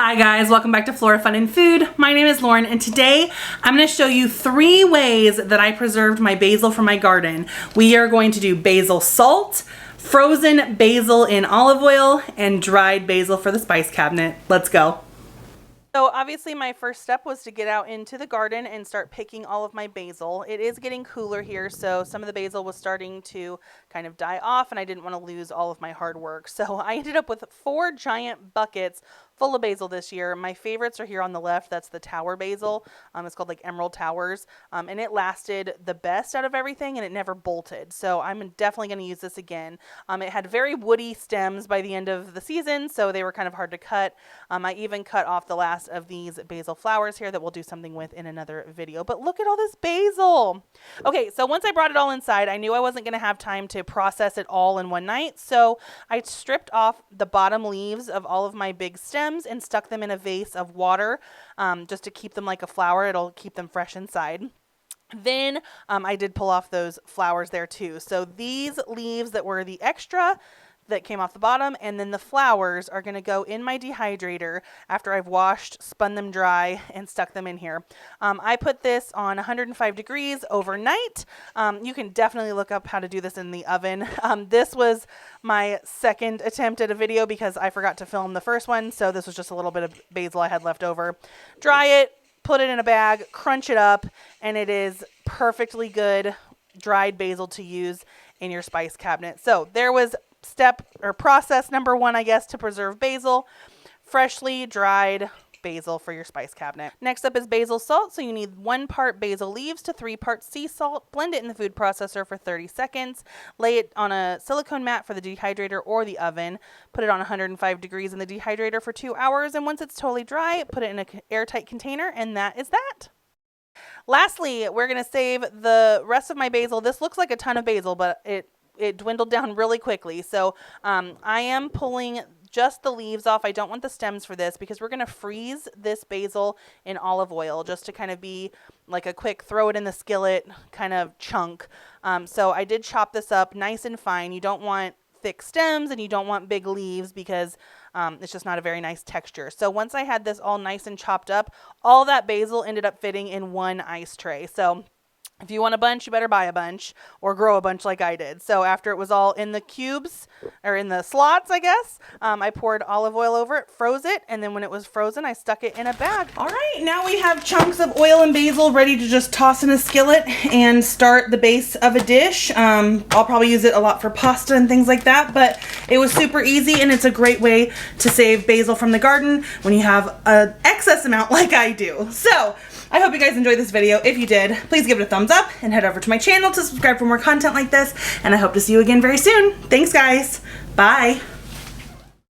Hi guys, welcome back to Flora Fun and Food. My name is Lauren and today I'm going to show you 3 ways that I preserved my basil from my garden. We are going to do basil salt, frozen basil in olive oil, and dried basil for the spice cabinet. Let's go. So obviously my first step was to get out into the garden and start picking all of my basil. It is getting cooler here, so some of the basil was starting to kind of die off and I didn't want to lose all of my hard work. So I ended up with 4 giant buckets full of basil this year. My favorites are here on the left. That's the tower basil. It's called like Emerald Towers, and it lasted the best out of everything and it never bolted. So I'm definitely going to use this again. It had very woody stems by the end of the season, so they were kind of hard to cut. I even cut off the last of these basil flowers here that we'll do something with in another video. But look at all this basil. Okay, so once I brought it all inside, I knew I wasn't going to have time to process it all in one night. So I stripped off the bottom leaves of all of my big stems and stuck them in a vase of water just to keep them like a flower. It'll keep them fresh inside. Then I did pull off those flowers there too. So these leaves that were the extra that came off the bottom, and then the flowers are going to go in my dehydrator after I've washed, spun them dry, and stuck them in here. I put this on 105 degrees overnight. You can definitely look up how to do this in the oven. This was my second attempt at a video because I forgot to film the first one, so this was just a little bit of basil I had left over. Dry it, put it in a bag, crunch it up, and it is perfectly good dried basil to use in your spice cabinet. So there was step or process number 1, I guess, to preserve basil. Freshly dried basil for your spice cabinet. Next up is basil salt. So you need 1 part basil leaves to 3 parts sea salt. Blend it in the food processor for 30 seconds. Lay it on a silicone mat for the dehydrator or the oven. Put it on 105 degrees in the dehydrator for 2 hours. And once it's totally dry, put it in an airtight container, and that is that. Lastly, we're going to save the rest of my basil. This looks like a ton of basil, but it dwindled down really quickly. So I am pulling just the leaves off. I don't want the stems for this because we're going to freeze this basil in olive oil just to kind of be like a quick throw it in the skillet kind of chunk. So I did chop this up nice and fine. You don't want thick stems and you don't want big leaves because it's just not a very nice texture. So once I had this all nice and chopped up, all that basil ended up fitting in 1 ice tray. So if you want a bunch, you better buy a bunch or grow a bunch like I did. So after it was all in the cubes or in the slots, I guess, I poured olive oil over it, froze it, and then when it was frozen, I stuck it in a bag. All right, now we have chunks of oil and basil ready to just toss in a skillet and start the base of a dish. I'll probably use it a lot for pasta and things like that, but it was super easy and it's a great way to save basil from the garden when you have an excess amount like I do. So I hope you guys enjoyed this video. If you did, please give it a thumbs up and head over to my channel to subscribe for more content like this. And I hope to see you again very soon. Thanks, guys. Bye.